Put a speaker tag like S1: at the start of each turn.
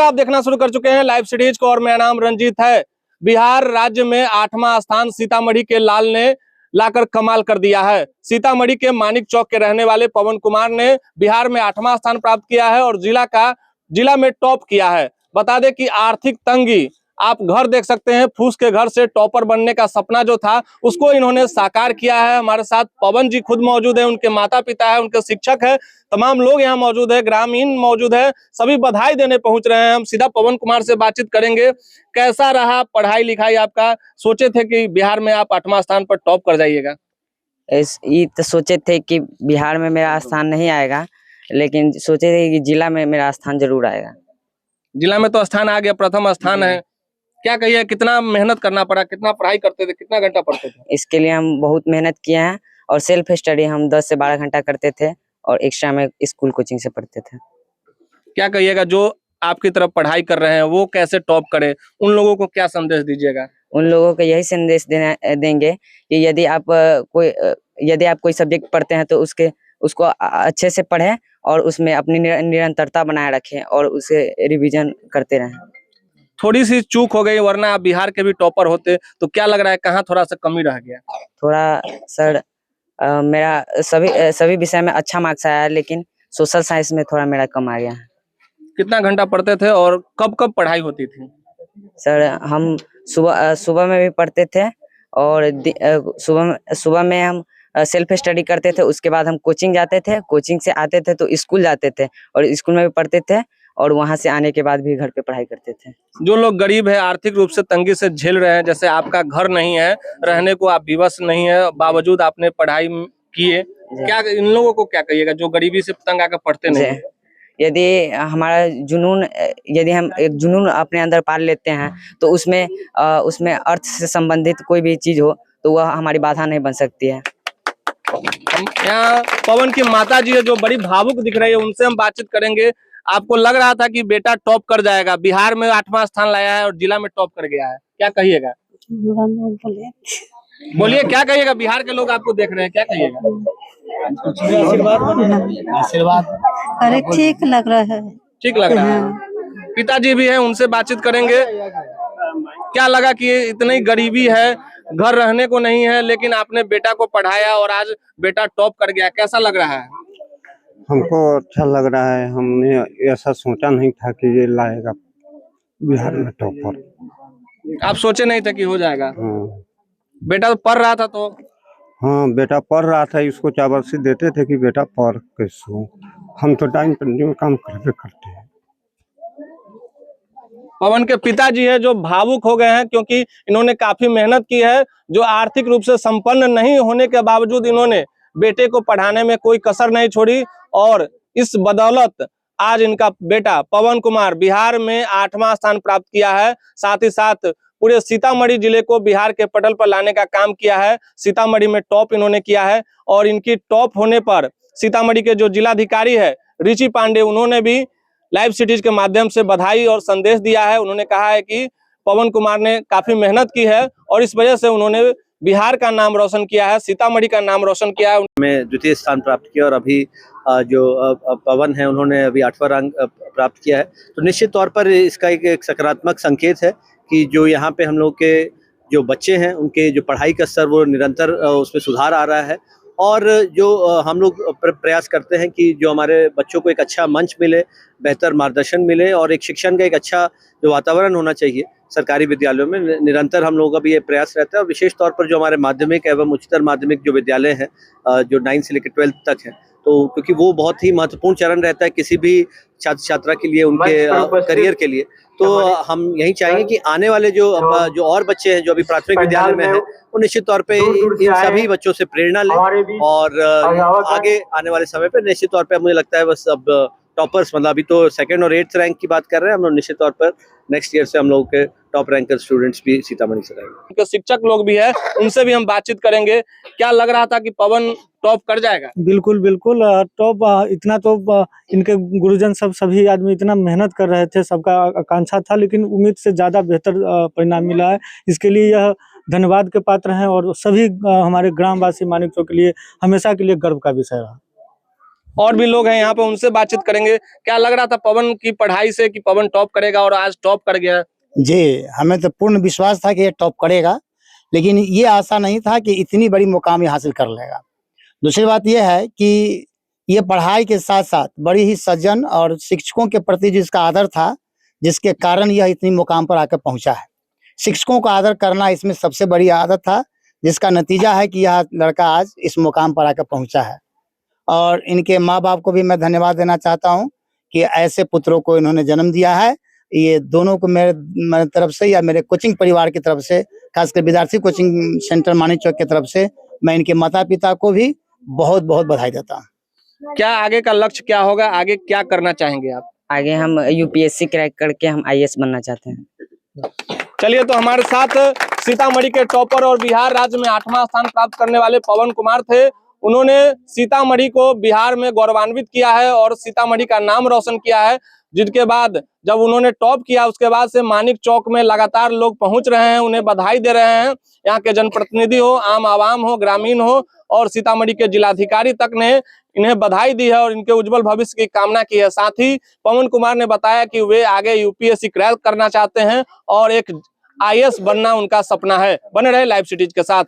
S1: आप देखना शुरू कर चुके हैं लाइव सीरीज को और मेरा नाम रंजीत है। बिहार राज्य में 8वां स्थान सीतामढ़ी के लाल ने लाकर कमाल कर दिया है। सीतामढ़ी के मानिक चौक के रहने वाले पवन कुमार ने बिहार में 8वां स्थान प्राप्त किया है और जिला में टॉप किया है। बता दें कि आर्थिक तंगी, आप घर देख सकते हैं, फूस के घर से टॉपर बनने का सपना जो था उसको इन्होंने साकार किया है। हमारे साथ पवन जी खुद मौजूद है, उनके माता पिता है, उनके शिक्षक है, तमाम लोग यहाँ मौजूद है, ग्रामीण मौजूद है, सभी बधाई देने पहुंच रहे हैं। हम सीधा पवन कुमार से बातचीत करेंगे। कैसा रहा पढ़ाई लिखाई आपका? सोचे थे कि बिहार में आप 8वां स्थान पर टॉप कर जाइएगा?
S2: ये तो सोचे थे कि बिहार में मेरा स्थान नहीं आएगा, लेकिन सोचे थे कि जिला में मेरा स्थान जरूर आएगा।
S1: जिला में तो स्थान आ गया, प्रथम स्थान है। क्या कहिए, कितना मेहनत करना पड़ा, कितना पढ़ाई करते थे, कितना घंटा पढ़ते थे?
S2: इसके लिए हम बहुत मेहनत किए हैं और सेल्फ स्टडी हम 10 से 12 घंटा करते थे और एक्स्ट्रा में स्कूल कोचिंग से पढ़ते थे।
S1: क्या कहिएगा, जो आपकी तरफ पढ़ाई कर रहे हैं वो कैसे टॉप करे, उन लोगों को क्या संदेश दीजिएगा?
S2: उन लोगों को यही संदेश देंगे कि यदि आप कोई सब्जेक्ट पढ़ते हैं तो उसको अच्छे से पढ़ें और उसमें अपनी निरंतरता बनाए रखें और उसे रिवीजन करते रहें।
S1: थोड़ी सी चूक हो गई, वरना आप बिहार के भी टॉपर होते, तो क्या लग रहा है कहाँ थोड़ा सा कमी रह गया?
S2: थोड़ा सर, मेरा सभी विषय में अच्छा मार्क्स आया है, लेकिन सोशल साइंस में थोड़ा मेरा कम आ गया है।
S1: कितना घंटा पढ़ते थे और कब कब पढ़ाई होती थी?
S2: सर, हम सुबह में भी पढ़ते थे और सुबह में हम सेल्फ स्टडी करते थे। उसके बाद हम कोचिंग जाते थे, कोचिंग से आते थे तो स्कूल जाते थे और स्कूल में भी पढ़ते थे और वहां से आने के बाद भी घर पे पढ़ाई करते थे।
S1: जो लोग गरीब है, आर्थिक रूप से तंगी से झेल रहे हैं, जैसे आपका घर नहीं है, रहने को आप विवश नहीं है, बावजूद आपने पढ़ाई किए, क्या इन लोगों को क्या कहिएगा जो गरीबी से तंग आकर पढ़ते नहीं?
S2: यदि हम एक जुनून अपने अंदर पाल लेते हैं तो उसमें अर्थ से संबंधित कोई भी चीज हो तो वह हमारी बाधा नहीं बन सकती है।
S1: हम यहाँ पवन की माता जी है जो बड़ी भावुक दिख रही है, उनसे हम बातचीत करेंगे। आपको लग रहा था कि बेटा टॉप कर जाएगा, बिहार में 8वां स्थान लाया है और जिला में टॉप कर गया है, क्या कहिएगा? बोलिए, क्या कहिएगा? बिहार के लोग आपको देख रहे हैं, क्या कहिएगा?
S3: आशीर्वाद। अरे ठीक लग रहा है।
S1: ठीक लग रहा है। पिताजी भी हैं, उनसे बातचीत करेंगे। क्या लगा कि इतनी गरीबी है, घर रहने को नहीं है, लेकिन आपने बेटा को पढ़ाया और आज बेटा टॉप कर गया, कैसा लग रहा है?
S4: हमको अच्छा लग रहा है। हमने ऐसा सोचा नहीं था कि ये लाएगा बिहार में टॉपर।
S1: आप सोचे नहीं थे कि हो जाएगा?
S4: हाँ।
S1: बेटा तो पढ़ रहा था तो?
S4: हाँ, बेटा पढ़ रहा था, इसको चाबरसी देते थे कि बेटा पढ़ के सो। हम तो टाइम पर न्यू काम करते हैं।
S1: पवन के पिताजी है जो भावुक हो गए हैं, क्योंकि इन्होंने काफी मेहनत की है। जो आर्थिक रूप से संपन्न नहीं होने के बावजूद इन्होंने बेटे को पढ़ाने में कोई कसर नहीं छोड़ी और इस बदौलत आज इनका बेटा पवन कुमार बिहार में 8वां स्थान प्राप्त किया है। साथ ही साथ पूरे सीतामढ़ी जिले को बिहार के पटल पर लाने का काम किया है। सीतामढ़ी में टॉप इन्होंने किया है और इनकी टॉप होने पर सीतामढ़ी के जो जिलाधिकारी है रिची पांडे, उन्होंने भी लाइव सीरीज के माध्यम से बधाई और संदेश दिया है। उन्होंने कहा है कि पवन कुमार ने काफी मेहनत की है और इस वजह से उन्होंने बिहार का नाम रोशन किया है, सीतामढ़ी का नाम रोशन किया है।
S5: में द्वितीय स्थान प्राप्त किया और अभी जो पवन है उन्होंने अभी 8वां रैंक प्राप्त किया है, तो निश्चित तौर पर इसका एक सकारात्मक संकेत है कि जो यहाँ पे हम लोग के जो बच्चे हैं उनके जो पढ़ाई का स्तर वो निरंतर उसमें सुधार आ रहा है और जो हम लोग प्रयास करते हैं कि जो हमारे बच्चों को एक अच्छा मंच मिले, बेहतर मार्गदर्शन मिले और एक शिक्षण का एक अच्छा जो वातावरण होना चाहिए सरकारी विद्यालयों में, निरंतर हम लोगों का भी ये प्रयास रहता है। और विशेष तौर पर जो हमारे माध्यमिक एवं उच्चतर माध्यमिक जो विद्यालय हैं जो 9 से लेकर 12 तक हैं, तो क्योंकि वो बहुत ही महत्वपूर्ण चरण रहता है किसी भी छात्र छात्रा के लिए, उनके करियर के लिए, तो हम यही चाहेंगे कि आने वाले जो और बच्चे हैं जो अभी प्राथमिक विद्यालय में हैं वो निश्चित तौर पे इन सभी बच्चों से प्रेरणा लें और आगे आने वाले समय पे निश्चित तौर पे मुझे लगता है बस अब टॉपर्स, मतलब अभी तो 2nd और 8th रैंक की बात कर रहे हैं हम लोग, निश्चित तौर पर नेक्स्ट ईयर से हम लोगों के टॉप रैंकर स्टूडेंट्स भी सीतामढ़ी से रहेंगे।
S1: उनके शिक्षक लोग भी है, उनसे भी हम बातचीत करेंगे। क्या लग रहा था कि पवन टॉप कर जाएगा?
S6: बिल्कुल बिल्कुल टॉप। इतना तो इनके गुरुजन सभी आदमी इतना मेहनत कर रहे थे, सबका आकांक्षा था, लेकिन उम्मीद से ज्यादा बेहतर परिणाम मिला है। इसके लिए यह धन्यवाद के पात्र हैं और सभी हमारे ग्रामवासी मानिक चौक के लिए हमेशा के लिए गर्व का विषय रहा।
S1: और भी लोग हैं यहाँ पे, उनसे बातचीत करेंगे। क्या लग रहा था पवन की पढ़ाई से कि पवन टॉप करेगा और आज टॉप कर गया?
S7: जी, हमें तो पूर्ण विश्वास था कि ये टॉप करेगा, लेकिन ये आशा नहीं था कि इतनी बड़ी मुकाम ये हासिल कर लेगा। दूसरी बात ये है कि ये पढ़ाई के साथ-साथ बड़ी ही सज्जन और शिक्षकों के प्रति जिसका आदर था, जिसके कारण यह इतनी मुकाम पर आकर पहुँचा है। शिक्षकों का आदर करना इसमें सबसे बड़ी आदत था, जिसका नतीजा है कि यह लड़का आज इस मुकाम पर आकर पहुँचा है। और इनके माँ-बाप को भी मैं धन्यवाद देना चाहता हूँ कि ऐसे पुत्रों को इन्होंने जन्म दिया है। ये दोनों को मेरे तरफ से या मेरे कोचिंग परिवार की तरफ से, खासकर विद्यार्थी कोचिंग सेंटर मानिकचौक की तरफ से मैं इनके माता-पिता को भी बहुत-बहुत बधाई देता हूँ।
S1: क्या आगे का लक्ष्य क्या होगा? आगे क्या करना चाहेंगे आप?
S2: आगे हम यूपीएससी क्रैक करके हम आईएएस बनना चाहते हैं।
S1: चलिए, तो हमारे साथ सीतामढ़ी के टॉपर और बिहार राज्य में 8वां स्थान प्राप्त करने वाले पवन कुमार थे। उन्होंने सीतामढ़ी को बिहार में गौरवान्वित किया है और सीतामढ़ी का नाम रोशन किया है, जिसके बाद जब उन्होंने टॉप किया उसके बाद से मानिक चौक में लगातार लोग पहुंच रहे हैं, उन्हें बधाई दे रहे हैं। यहाँ के जनप्रतिनिधि हो, आम आवाम हो, ग्रामीण हो और सीतामढ़ी के जिलाधिकारी तक ने इन्हें बधाई दी है और इनके उज्जवल भविष्य की कामना की है। साथ ही पवन कुमार ने बताया कि वे आगे यूपीएससी क्रैक करना चाहते हैं और एक आईएएस बनना उनका सपना है। बने रहे लाइव सिटीज के साथ।